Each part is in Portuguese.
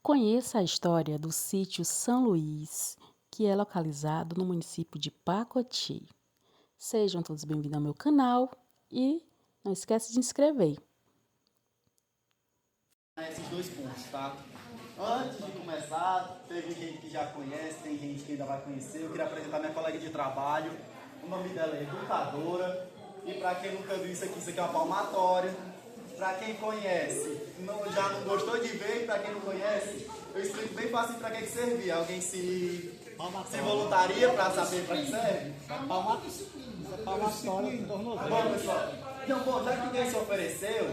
Conheça a história do sítio São Luís, que é localizado no município de Pacoti. Sejam todos bem-vindos ao meu canal e não esquece de se inscrever. Esses dois pontos, tá? Antes de começar, teve gente que já conhece, tem gente que ainda vai conhecer. Eu queria apresentar minha colega de trabalho. O nome dela é Educadora. E para quem nunca viu isso aqui é uma palmatória. Para quem conhece, já não gostou de ver, e para quem não conhece, eu explico bem fácil para que servia. Alguém se voluntaria para saber para que serve? Palmatória, tornozelo. Bom, pessoal, então, já que ninguém se ofereceu,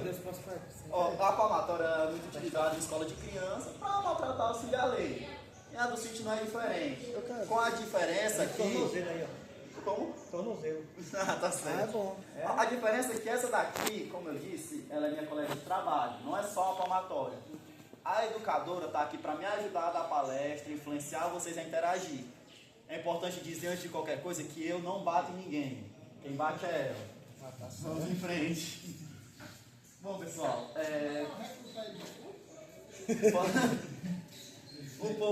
a palmatória é muito utilizada em escola de criança para maltratar o filho da lei. E a do sítio não é diferente. Com a diferença que... Tornozelo aí, ó. Como? Tornozelo. Ah, tá certo. É bom. A diferença é que essa daqui, como eu disse, ela é minha colega de trabalho, não é só a palmatória. A educadora está aqui para me ajudar a dar palestra, influenciar vocês a interagir. É importante dizer antes de qualquer coisa que eu não bato em ninguém. Quem bate é ela. Vamos em frente. Bom, pessoal,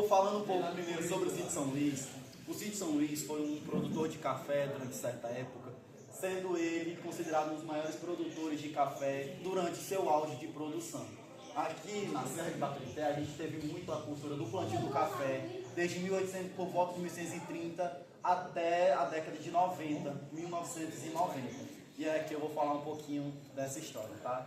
falando um pouco primeiro sobre o Sítio São Luís. O Sítio São Luís foi um produtor de café durante certa época, sendo ele considerado um dos maiores produtores de café durante seu auge de produção. Aqui na Serra de Baturité, a gente teve muito a cultura do plantio do café, desde 1800, por volta de 1830 até a década de 90, 1990. E é aqui eu vou falar um pouquinho dessa história, tá?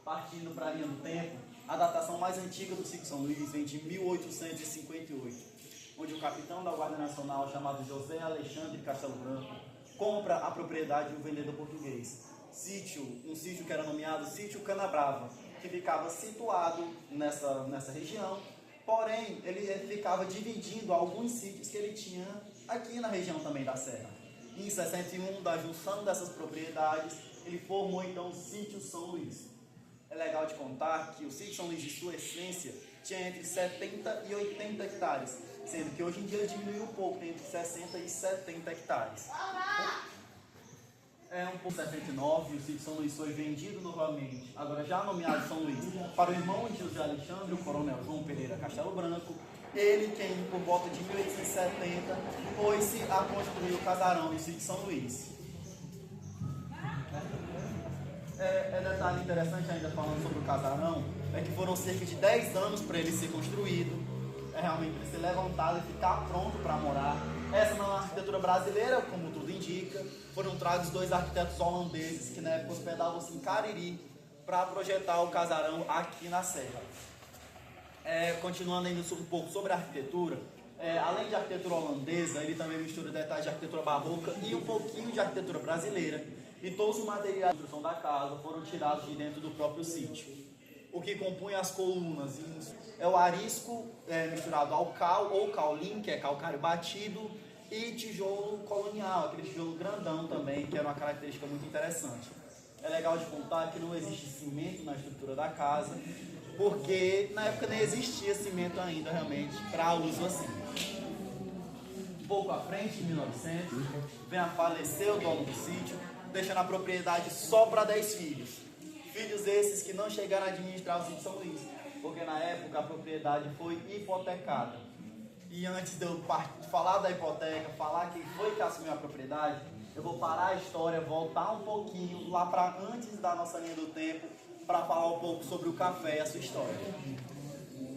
Partindo para a linha do tempo, a datação mais antiga do Sítio São Luís vem de 1858, onde o capitão da Guarda Nacional, chamado José Alexandre Castelo Branco, compra a propriedade de um vendedor português. Um sítio que era nomeado Sítio Canabrava, que ficava situado nessa região, porém ele ficava dividindo alguns sítios que ele tinha aqui na região também da Serra. Em 61, da junção dessas propriedades, ele formou então o Sítio São Luís. É legal de contar que o Sítio São Luís, de sua essência, tinha entre 70 e 80 hectares, sendo que hoje em dia ele diminuiu um pouco, tem entre 60 e 70 hectares. Um pouco 79, o Sítio São Luís foi vendido novamente, agora já nomeado São Luís, para o irmão de José Alexandre, o coronel João Pereira Castelo Branco. Ele quem, por volta de 1870, pôs-se a construir o casarão do Sítio São Luís. Detalhe interessante ainda falando sobre o casarão, é que foram cerca de 10 anos para ele ser construído, realmente para ser levantado e ficar pronto para morar. Essa não é uma arquitetura brasileira, como tudo indica, foram tragos dois arquitetos holandeses que na época hospedavam-se em Cariri para projetar o casarão aqui na Serra. Continuando ainda um pouco sobre a arquitetura, além de arquitetura holandesa, ele também mistura detalhes de arquitetura barroca e um pouquinho de arquitetura brasileira. E todos os materiais de construção da casa foram tirados de dentro do próprio sítio. O que compunha as colunas é o arisco misturado ao cal ou caulim, que é calcário batido, e tijolo colonial, aquele tijolo grandão também, que era uma característica muito interessante. É legal de contar que não existe cimento na estrutura da casa, porque na época nem existia cimento ainda realmente para uso assim. Um pouco à frente, em 1900, vem a falecer o dono do sítio, deixando a propriedade só para 10 filhos. Filhos esses que não chegaram a administrar o Sítio São Luís, porque na época a propriedade foi hipotecada. E antes de eu falar da hipoteca, falar quem foi que assumiu a propriedade, eu vou parar a história, voltar um pouquinho lá para antes da nossa linha do tempo, para falar um pouco sobre o café e a sua história.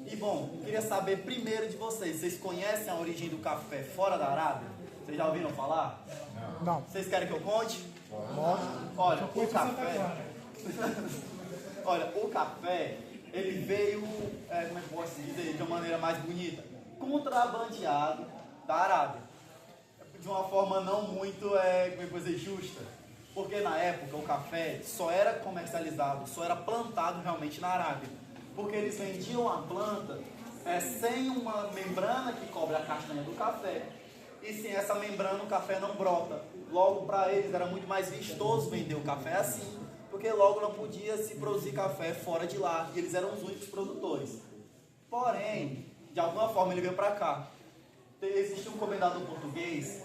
E bom, eu queria saber primeiro de vocês conhecem a origem do café fora da Arábia? Vocês já ouviram falar? Não. Vocês querem que eu conte? Pode. Olha, o café... Olha, o café, ele veio, como é que eu posso dizer, de uma maneira mais bonita, contrabandeado da Arábia. De uma forma não muito, como é que eu vou dizer, justa. Porque na época o café só era comercializado, só era plantado realmente na Arábia. Porque eles vendiam a planta sem uma membrana que cobre a castanha do café. E sem essa membrana o café não brota. Logo, para eles era muito mais vistoso vender o café assim, porque logo não podia se produzir café fora de lá, e eles eram os únicos produtores. Porém, de alguma forma ele veio para cá. Existe um comendador português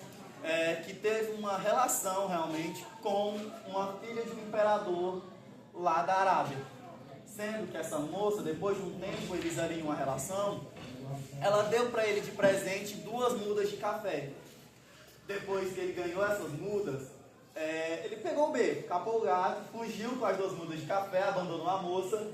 que teve uma relação realmente com uma filha de um imperador lá da Arábia. Sendo que essa moça, depois de um tempo, eles ali em uma relação, ela deu para ele de presente 2 mudas de café. Depois que ele ganhou essas mudas, ele pegou o beco, capou o gato, fugiu com as 2 mudas de café, abandonou a moça,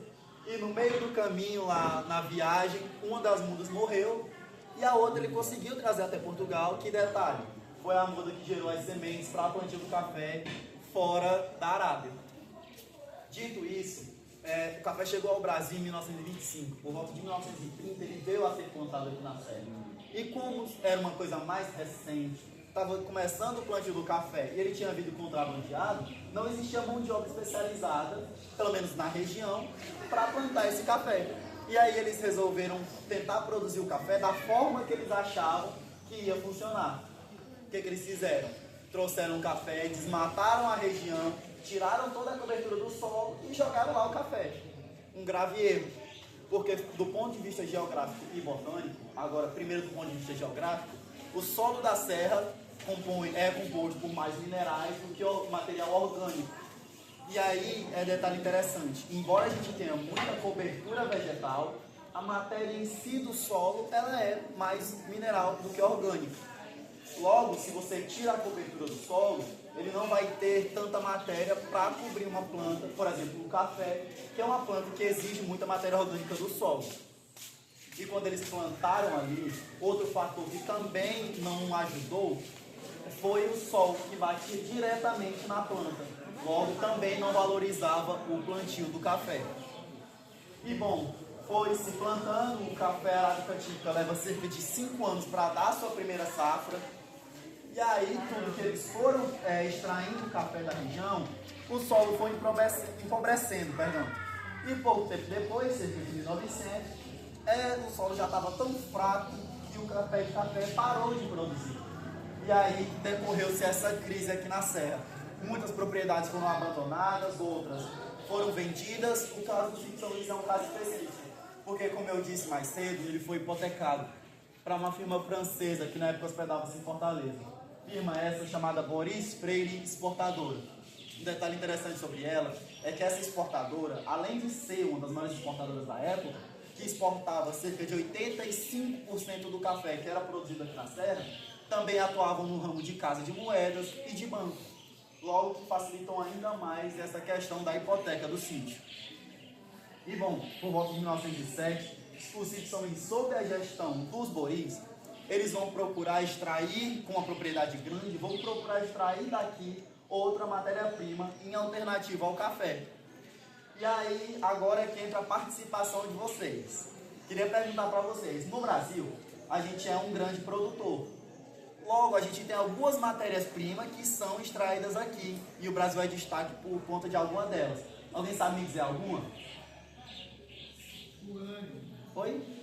e no meio do caminho lá na viagem, uma das mudas morreu e a outra ele conseguiu trazer até Portugal. Que detalhe, foi a muda que gerou as sementes para o plantio do café fora da Arábia. Dito isso, o café chegou ao Brasil em 1925. Por volta de 1930 ele veio a ser plantado aqui na Serra. E como era uma coisa mais recente, estava começando o plantio do café e ele tinha havido contrabandeado, não existia mão de obra especializada, pelo menos na região, para plantar esse café. E aí eles resolveram tentar produzir o café da forma que eles achavam que ia funcionar. O que eles fizeram? Trouxeram o café, desmataram a região, tiraram toda a cobertura do solo e jogaram lá o café. Um grave erro, porque do ponto de vista geográfico e botânico, agora primeiro do ponto de vista geográfico, o solo da serra é composto por mais minerais do que o material orgânico. E aí é detalhe interessante, embora a gente tenha muita cobertura vegetal, a matéria em si do solo ela é mais mineral do que orgânico. Logo, se você tira a cobertura do solo, ele não vai ter tanta matéria para cobrir uma planta, por exemplo, o café, que é uma planta que exige muita matéria orgânica do solo. E quando eles plantaram ali, outro fator que também não ajudou foi o sol que batia diretamente na planta. Logo, também não valorizava o plantio do café. E bom, foi se plantando, o café arábica típica leva cerca de 5 anos para dar a sua primeira safra. E aí, tudo que eles foram extraindo o café da região, o solo foi empobrecendo. E pouco tempo depois, cerca de 1900, o solo já estava tão fraco que o café parou de produzir. E aí decorreu-se essa crise aqui na Serra. Muitas propriedades foram abandonadas, outras foram vendidas. O caso do Sítio São Luís é um caso específico, porque, como eu disse mais cedo, ele foi hipotecado para uma firma francesa que na época hospedava-se em Fortaleza. Firma essa chamada Boris Freire Exportadora. Um detalhe interessante sobre ela é que essa exportadora, além de ser uma das maiores exportadoras da época, que exportava cerca de 85% do café que era produzido aqui na Serra, também atuavam no ramo de casa de moedas e de banco. Logo que facilitam ainda mais essa questão da hipoteca do sítio. E bom, por volta de 1907, o Sítio São Luís, sob a gestão dos Boris, eles vão procurar extrair, com uma propriedade grande, vão procurar extrair daqui outra matéria-prima em alternativa ao café. E aí, agora é que entra a participação de vocês. Queria perguntar para vocês, no Brasil, a gente é um grande produtor. Logo, a gente tem algumas matérias-primas que são extraídas aqui. E o Brasil é destaque por conta de alguma delas. Alguém sabe me dizer alguma? Oi?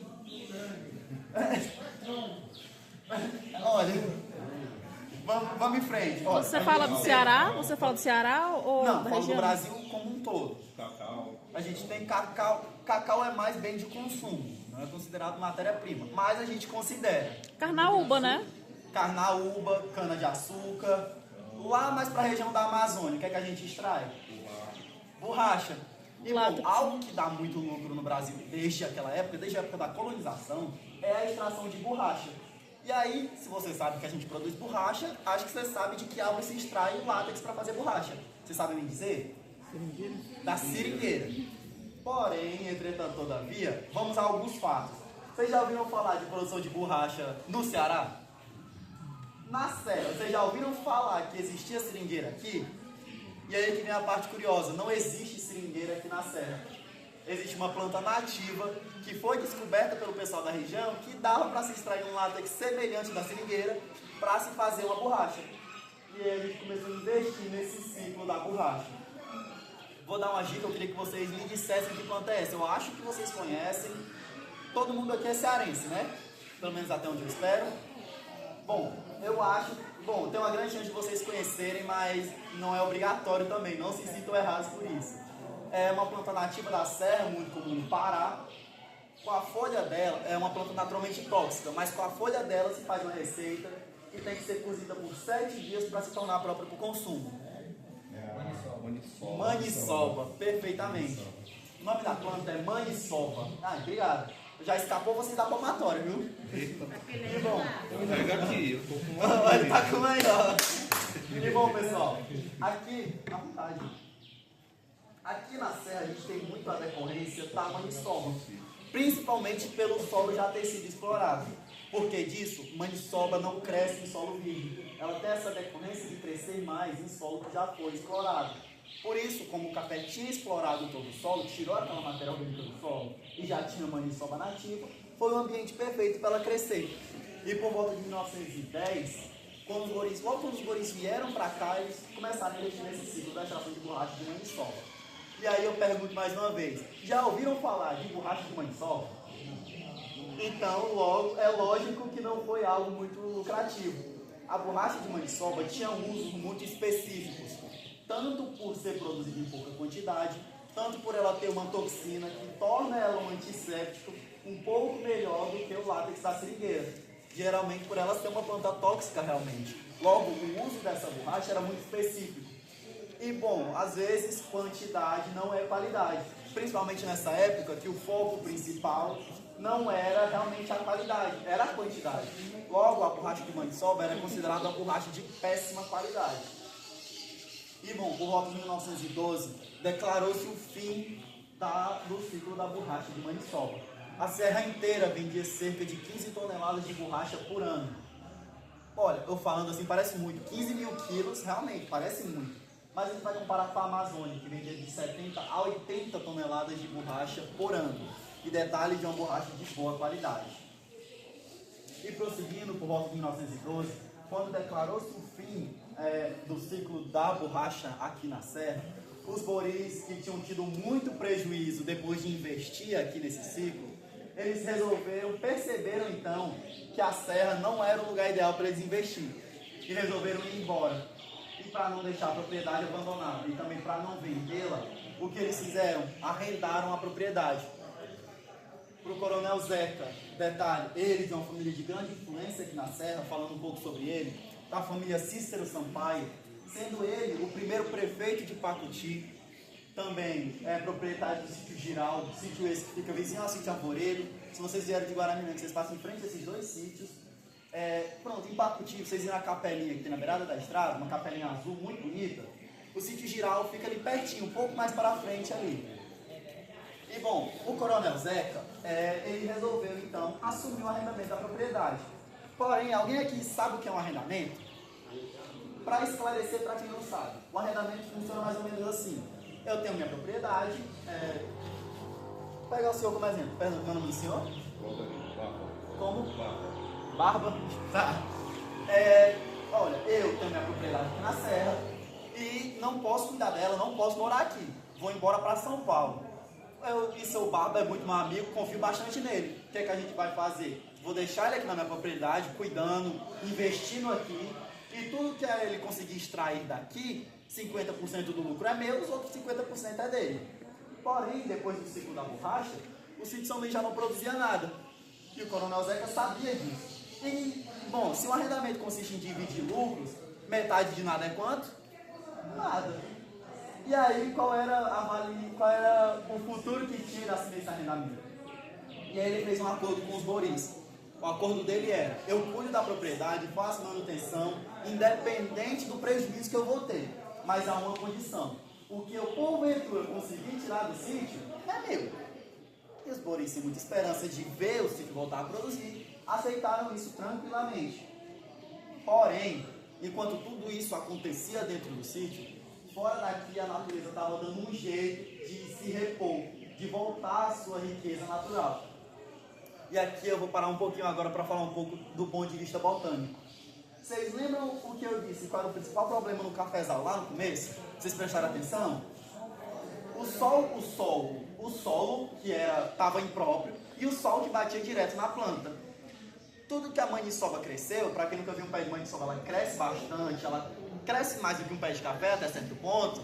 Olha, vamos em frente. Olha, Você fala do Ceará? Você fala do Ceará ou não, da falo região? do Brasil como um todo. Cacau. A gente tem cacau. Cacau é mais bem de consumo. Não é considerado matéria-prima. Mas a gente considera. Carnaúba, né? Carnaúba, cana-de-açúcar. Lá mais para a região da Amazônia, o que é que a gente extrai? Borracha. E bom, algo que dá muito lucro no Brasil desde aquela época, desde a época da colonização, é a extração de borracha. E aí, se você sabe que a gente produz borracha, acho que você sabe de que árvore se extrai o látex para fazer borracha. Você sabe me dizer? Seringueira. Da seringueira. Porém, entretanto, todavia, vamos a alguns fatos. Vocês já ouviram falar de produção de borracha no Ceará? Na Serra, vocês já ouviram falar que existia seringueira aqui? E aí que vem a parte curiosa, não existe seringueira aqui na Serra. Existe uma planta nativa que foi descoberta pelo pessoal da região que dava para se extrair um látex semelhante da seringueira para se fazer uma borracha. E aí a gente começou a investir nesse ciclo da borracha. Vou dar uma dica, eu queria que vocês me dissessem que planta é essa. Eu acho que vocês conhecem. Todo mundo aqui é cearense, né? Pelo menos até onde eu espero. Bom, eu acho... Bom, tem uma grande chance de vocês conhecerem, mas não é obrigatório também. Não se sintam errados por isso. É uma planta nativa da serra, muito comum no Pará. Com a folha dela, é uma planta naturalmente tóxica, mas com a folha dela se faz uma receita que tem que ser cozida por 7 dias para se tornar própria para o consumo. Maniçoba, perfeitamente. O nome da planta é maniçoba. Ah, obrigado. Já escapou vocês da palmatória, viu? E bom, Pega aqui, eu tô com uma. olha, tá com melhor. E bom, pessoal, aqui, à vontade. Aqui na Serra a gente tem muito a decorrência da maniçoba, principalmente pelo solo já ter sido explorado. Por que disso? Maniçoba não cresce em solo virgem. Ela tem essa decorrência de crescer mais em solo que já foi explorado. Por isso, como o café tinha explorado todo o solo, tirou aquela matéria orgânica do solo e já tinha maniçoba nativa, foi um ambiente perfeito para ela crescer. E por volta de 1910, logo quando os goris vieram para cá, eles começaram a investir nesse ciclo da extração de borracha de maniçoba. E aí eu pergunto mais uma vez, já ouviram falar de borracha de maniçoba? Então, logo, é lógico que não foi algo muito lucrativo. A borracha de maniçoba tinha usos muito específicos, tanto por ser produzida em pouca quantidade, tanto por ela ter uma toxina que torna ela um antisséptico um pouco melhor do que o látex da seringueira, geralmente por ela ser uma planta tóxica realmente. Logo, o uso dessa borracha era muito específico. E bom, às vezes quantidade não é qualidade, principalmente nessa época que o foco principal não era realmente a qualidade, era a quantidade. Logo, a borracha de maniçoba era considerada uma borracha de péssima qualidade. E bom, por volta de 1912, declarou-se o fim do ciclo da borracha de maniçoba. A serra inteira vendia cerca de 15 toneladas de borracha por ano. Olha, eu falando assim parece muito, 15 mil quilos realmente parece muito. Mas a gente vai comparar com a Amazônia, que vendia de 70 a 80 toneladas de borracha por ano. E detalhe de uma borracha de boa qualidade. E prosseguindo por volta de 1912, quando declarou-se o fim do ciclo da borracha aqui na Serra, os boris que tinham tido muito prejuízo depois de investir aqui nesse ciclo, eles perceberam então que a Serra não era o lugar ideal para eles investir. E resolveram ir embora. E para não deixar a propriedade abandonada e também para não vendê-la, o que eles fizeram? Arrendaram a propriedade. Para o Coronel Zeca, detalhe, ele de uma família de grande influência aqui na Serra, falando um pouco sobre ele, da família Cícero Sampaio, sendo ele o primeiro prefeito de Pacuti, também é proprietário do sítio Giraldo, sítio esse que fica vizinho ao sítio Arvoredo. Se vocês vierem de Guaramiranga, vocês passam em frente a esses dois sítios. Pronto, em Pacuti, vocês viram a capelinha que tem na beirada da estrada, uma capelinha azul muito bonita. O sítio Giraldo fica ali pertinho, um pouco mais para frente ali. E bom, o Coronel Zeca, ele resolveu então assumir o arrendamento da propriedade. Porém, alguém aqui sabe o que é um arrendamento? Para esclarecer para quem não sabe, o arrendamento funciona mais ou menos assim. Eu tenho minha propriedade, vou pegar o senhor como exemplo. Perdão, meu nome do senhor? Como? Barba? Tá. Olha, eu tenho minha propriedade aqui na Serra e não posso cuidar dela, não posso morar aqui. Vou embora para São Paulo. Eu e seu Barba é muito meu amigo, confio bastante nele. O que é que a gente vai fazer? Vou deixar ele aqui na minha propriedade, cuidando, investindo aqui. E tudo que ele conseguir extrair daqui, 50% do lucro é meu, os outros 50% é dele. Porém, depois do ciclo da borracha, o sítio São Luís já não produzia nada. E o Coronel Zeca sabia disso. E, bom, se o arrendamento consiste em dividir lucros, metade de nada é quanto? Nada. E aí, qual era o futuro que tinha nesse arrendamento? E aí ele fez um acordo com os boris. O acordo dele era, eu cuido da propriedade, faço manutenção, independente do prejuízo que eu vou ter. Mas há uma condição. O que eu, porventura, conseguir tirar do sítio, é meu. E os boris, sem muita esperança de ver o sítio voltar a produzir, aceitaram isso tranquilamente. Porém, enquanto tudo isso acontecia dentro do sítio, fora daqui a natureza estava dando um jeito de se repor, de voltar à sua riqueza natural. E aqui eu vou parar um pouquinho agora para falar um pouco do ponto de vista botânico. Vocês lembram o que eu disse? Qual era o principal problema no cafezal lá no começo? Vocês prestaram atenção? O solo que estava impróprio e o sol que batia direto na planta. Tudo que a maniçoba cresceu, para quem nunca viu um pé de maniçoba, ela cresce bastante, ela cresce mais do que um pé de café até certo ponto.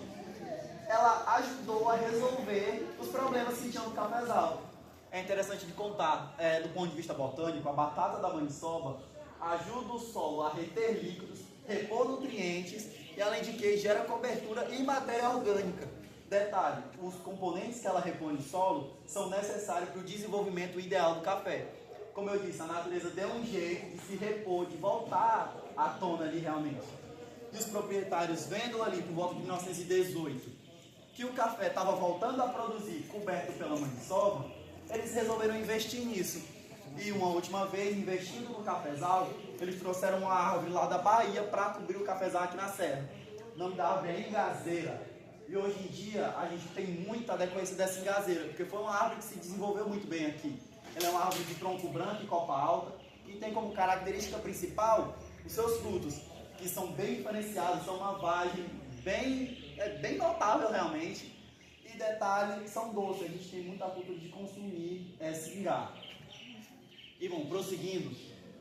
Ela ajudou a resolver os problemas que tinham no cafezal. É interessante de contar, do ponto de vista botânico, a batata da maniçoba ajuda o solo a reter líquidos, repor nutrientes e, além de que, gera cobertura e matéria orgânica. Detalhe, os componentes que ela repõe no solo são necessários para o desenvolvimento ideal do café. Como eu disse, a natureza deu um jeito de se repor, de voltar à tona ali realmente. E os proprietários vendo ali por volta de 1918 que o café estava voltando a produzir coberto pela maniçoba, eles resolveram investir nisso. E uma última vez, investindo no cafezal, eles trouxeram uma árvore lá da Bahia para cobrir o cafezal aqui na serra. O nome da árvore é engazeira. E hoje em dia a gente tem muita decorrência dessa engazeira, porque foi uma árvore que se desenvolveu muito bem aqui. Ela é uma árvore de tronco branco e copa alta, e tem como característica principal os seus frutos, que são bem diferenciados, são uma vagem bem notável realmente. E detalhe, são doces, a gente tem muita cultura de consumir esse ingá. E bom, prosseguindo,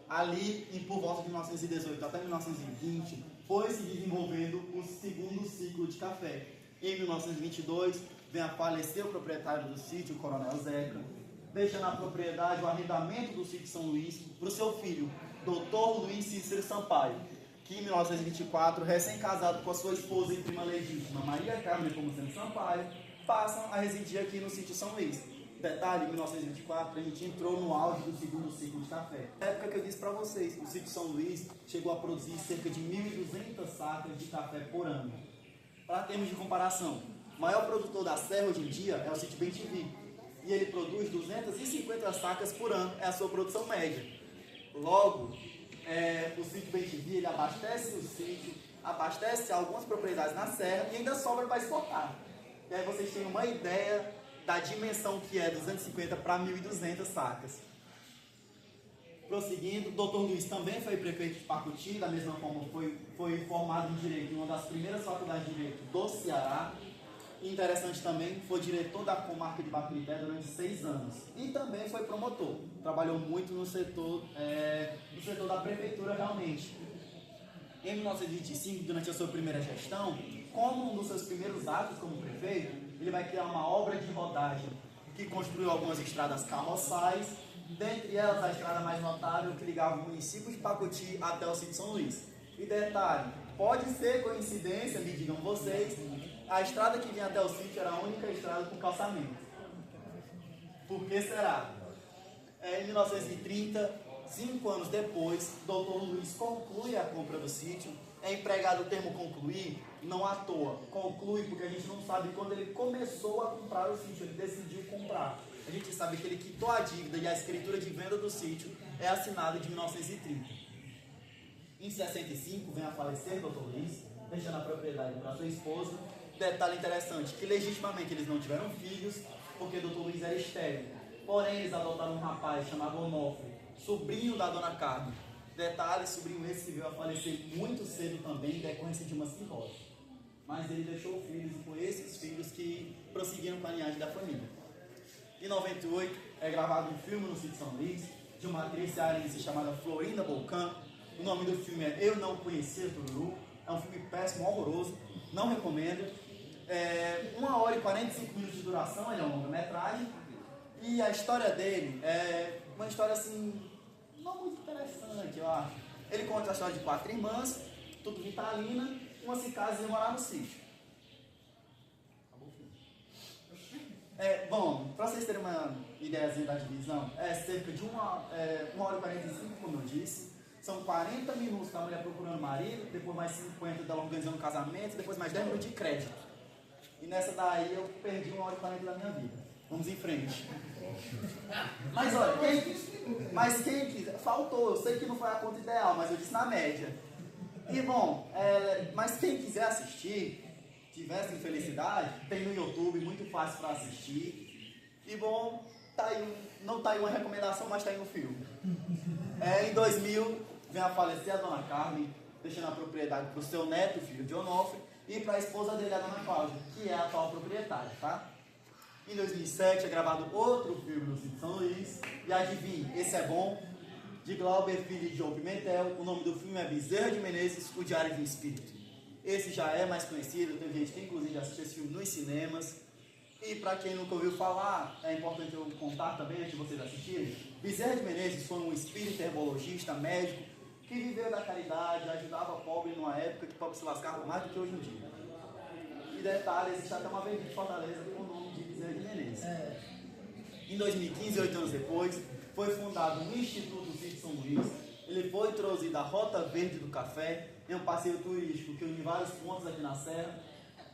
ali e por volta de 1918 até 1920, foi se desenvolvendo o segundo ciclo de café. Em 1922, vem a falecer o proprietário do sítio, o Coronel Zeca, deixando a propriedade, o arrendamento do sítio São Luís, para o seu filho, Dr. Luiz Cícero Sampaio, que em 1924, recém-casado com a sua esposa e prima legítima, Maria Carmen Nepomuceno Sampaio, passam a residir aqui no sítio São Luís. Detalhe, em 1924, a gente entrou no auge do segundo ciclo de café. Na época que eu disse para vocês, o sítio São Luís chegou a produzir cerca de 1.200 sacas de café por ano. Para termos de comparação, o maior produtor da serra hoje em dia é o sítio Bem-te-Vi, e ele produz 250 sacas por ano, é a sua produção média. Logo, o sítio Bem-te-Vi, ele abastece o sítio, abastece algumas propriedades na serra e ainda sobra para exportar. E aí vocês têm uma ideia da dimensão que é 250 para 1.200 sacas. Prosseguindo, o Dr. Luiz também foi prefeito de Pacuti, da mesma forma foi formado em Direito em uma das primeiras faculdades de Direito do Ceará. E interessante também, foi diretor da comarca de Baturité durante 6 anos. E também foi promotor. Trabalhou muito no setor da prefeitura realmente. Em 1925, durante a sua primeira gestão, como um dos seus primeiros atos como prefeito, ele vai criar uma obra de rodagem que construiu algumas estradas carroçais, dentre elas a estrada mais notável que ligava o município de Pacuti até o sítio São Luís. E detalhe, pode ser coincidência, me digam vocês, a estrada que vinha até o sítio era a única estrada com calçamento. Por que será? Em 1930, 5 anos depois, Dr. Luiz conclui a compra do sítio. É empregado o termo concluir, não à toa. Conclui porque a gente não sabe quando ele começou a comprar o sítio, ele decidiu comprar. A gente sabe que ele quitou a dívida e a escritura de venda do sítio é assinada de 1930. Em 65, vem a falecer Dr. Luiz, deixando a propriedade para sua esposa. Detalhe interessante, que legitimamente eles não tiveram filhos, porque Dr. Luiz era estéril. Porém, eles adotaram um rapaz chamado Onofre, sobrinho da dona Carmen. Detalhe, sobrinho esse veio a falecer muito cedo também, em decorrência de uma cirrose. Mas ele deixou filhos, e foi esses filhos que prosseguiram com a linhagem da família. Em 98, é gravado um filme no sítio São Luís, de uma atriz cearense chamada Florinda Bolcan. O nome do filme é Eu Não Conhecia Tururu. É um filme péssimo, horroroso, não recomendo. 1 hora e 45 minutos de duração, ele é uma longa-metragem. E a história dele é uma história assim, não muito interessante, eu acho. Ele conta a história de 4 irmãs, tudo vitalina, uma se casa e morar no sítio. Bom, para vocês terem uma ideiazinha da divisão, é cerca de 1 hora e 45, como eu disse. São 40 minutos da mulher procurando marido, depois mais 50 dela organizando o casamento, depois mais 10 minutos de crédito. E nessa daí eu perdi 1 hora e 40 da minha vida. Vamos em frente. Mas olha, quem quiser, faltou, eu sei que não foi a conta ideal, mas eu disse na média. E bom, mas quem quiser assistir, tivesse infelicidade, tem no YouTube, muito fácil para assistir. E bom, tá aí, não tá aí uma recomendação, mas tá aí um filme. Em 2000, vem a falecer a dona Carmen, deixando a propriedade para o seu neto, filho de Onofre, e para a esposa dele, a dona Cláudia, que é a atual proprietária, tá? Em 2007 é gravado outro filme no sítio São Luís, e adivinhe, esse é bom, de Glauber Filho e João Pimentel. O nome do filme é Bezerra de Menezes, O Diário de um Espírito. Esse já é mais conhecido, tem gente que inclusive assistiu esse filme nos cinemas. E para quem nunca ouviu falar, é importante eu contar também, antes de vocês assistirem, Bezerra de Menezes foi um espírita herbologista, médico, que viveu da caridade, ajudava pobre numa época que o pobre se lascava mais do que hoje em dia. E detalhe, existe até uma avenida de Fortaleza com o nome de Bezerra de Menezes. Em 2015, 8 anos depois, foi fundado o Instituto Sítio São Luís. Ele foi introduzido a Rota Verde do Café, é um passeio turístico que une vários pontos aqui na Serra.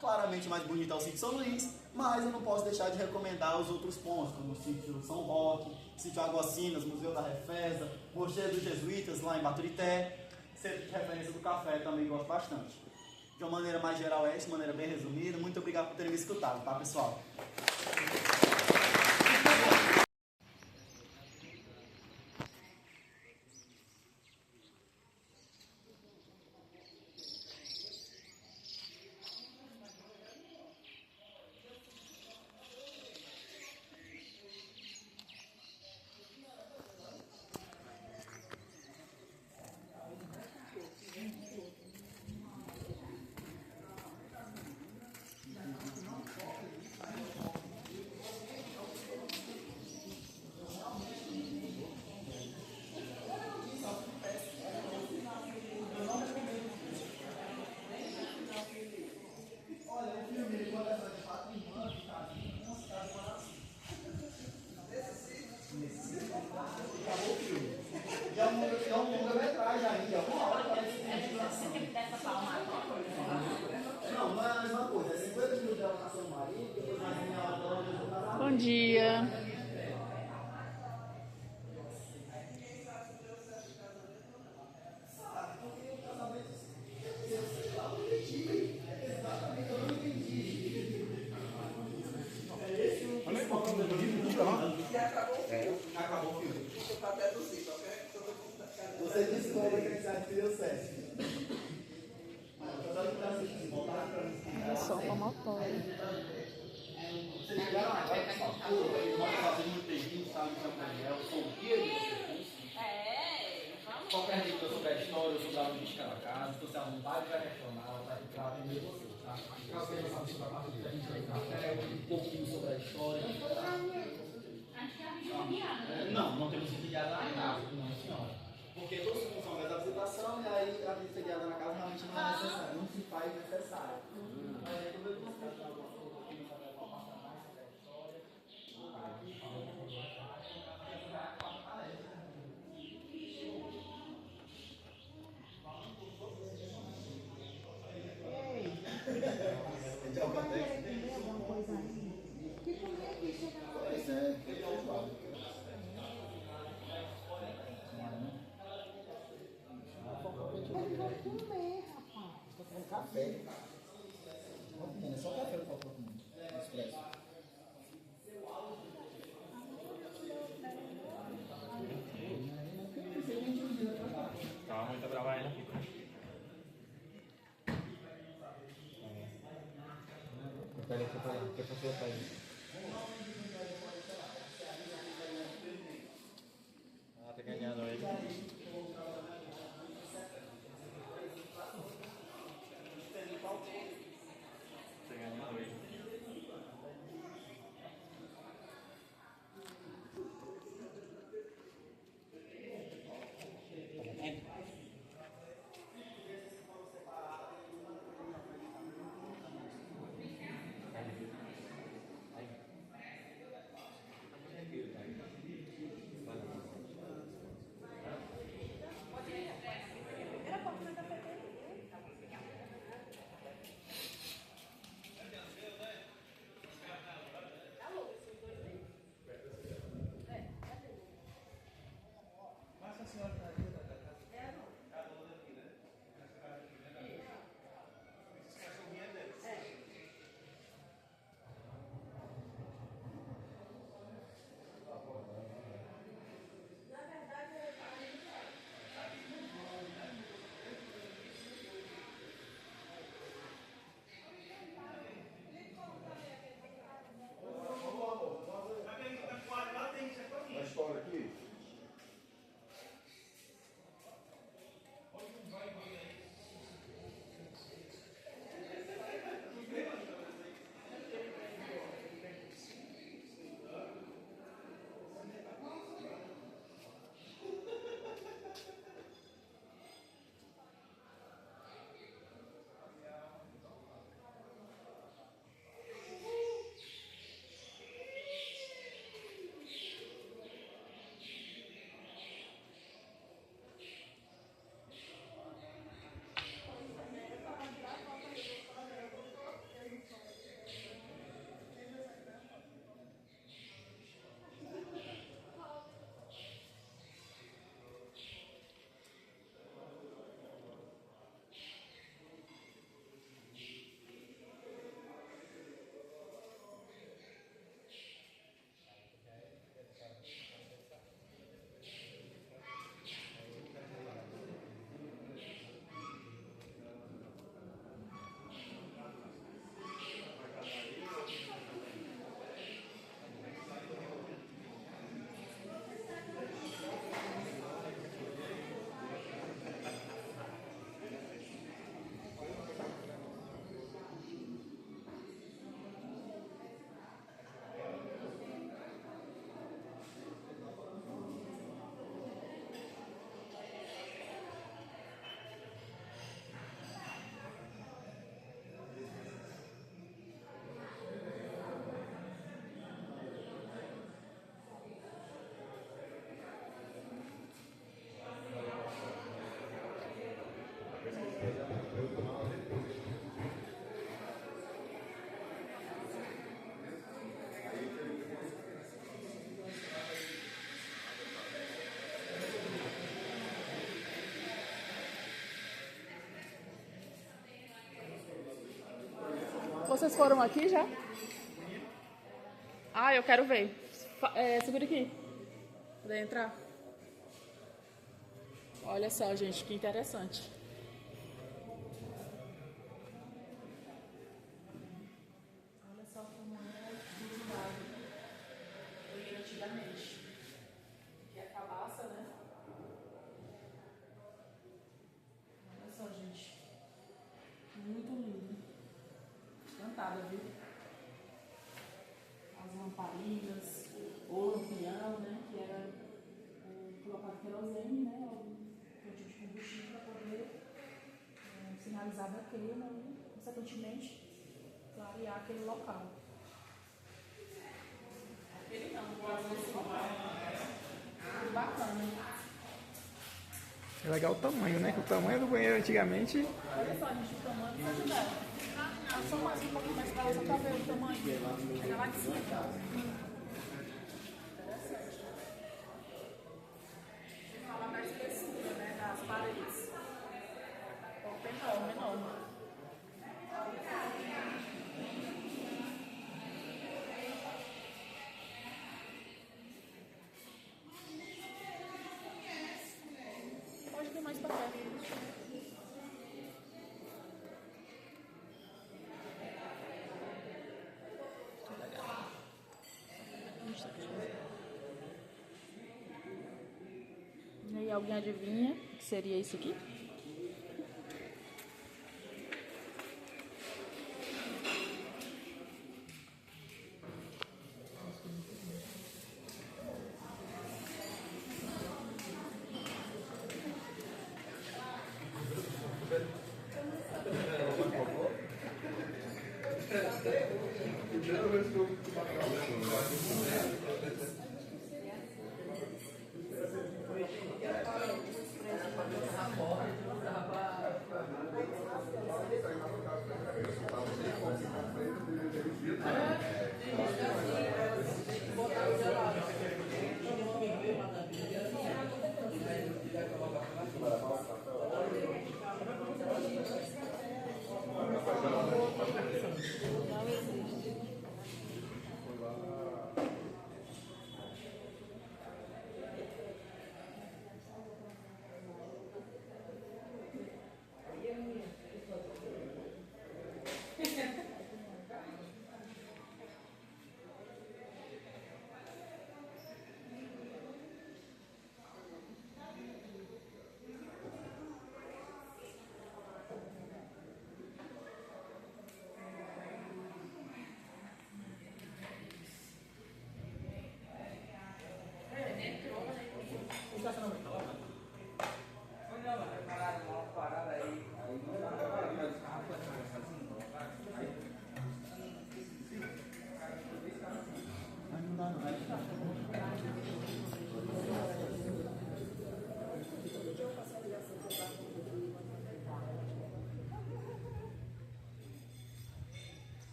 Claramente mais bonito é o Sítio São Luís, mas eu não posso deixar de recomendar os outros pontos, como o Sítio São Roque, Sítio Aguacinas, Museu da Refesa, Mosteiro dos Jesuítas, lá em Baturité. Centro de referência do café também gosto bastante. De uma maneira mais geral é isso, de maneira bem resumida. Muito obrigado por terem me escutado, tá, pessoal? Bom dia. Acabou o filme. Você descobre que esse deu certo. É só uma motora. Vocês chegaram agora com essa curva e nós fazemos muito bem-vindo, sabe, de Gabriel, sou o guia de vocês. Qualquer dúvida sobre a história, sobre a onde está a casa, se você à vontade vai questionar, vai ficar atender vocês, tá? Caso queira saber sobre a parte que a gente vai café, um pouquinho sobre a história. Não temos visita guiada na casa, não, senhora. Porque todos funcionam da visitação e aí a visita guiada na casa realmente não é necessária, não se faz necessário. Mas aí quando eu buscar alguma coisa aqui, saber uma parte mais sobre a história, café. Não, é só café que eu coloco no expresso. Calma, muito brava ainda aqui. Peraí, que você faz isso? Ah, tá ganhando aí. Vocês foram aqui já? Ah, eu quero ver. Segura aqui. Poder entrar? Olha só, gente, que interessante. Olha só como é cultivado antigamente. Aqui é a cabaça, né? Olha só, gente. Muito lindo. Encantada, viu? As lamparinas, o lampião, né? Que era colocado querosene, né? Um tipo de combustível para poder sinalizar da queima e, consequentemente, clarear aquele local. Aquele não, esse local. Muito bacana. É legal o tamanho, né? Que o tamanho do banheiro antigamente. Olha só, gente, o tamanho do janela. Só mais um pouquinho mais pra lá, só pra ver o tamanho. Chega lá de cima. Interessante. Fala da espessura, né, das paredes. Enorme, enorme. Pode vir mais pra perto. E aí, alguém adivinha o que seria isso aqui?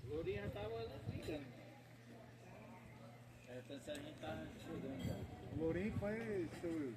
Lourinho já tava ligando. Essa a gente tá chegando. O Lourinho foi seu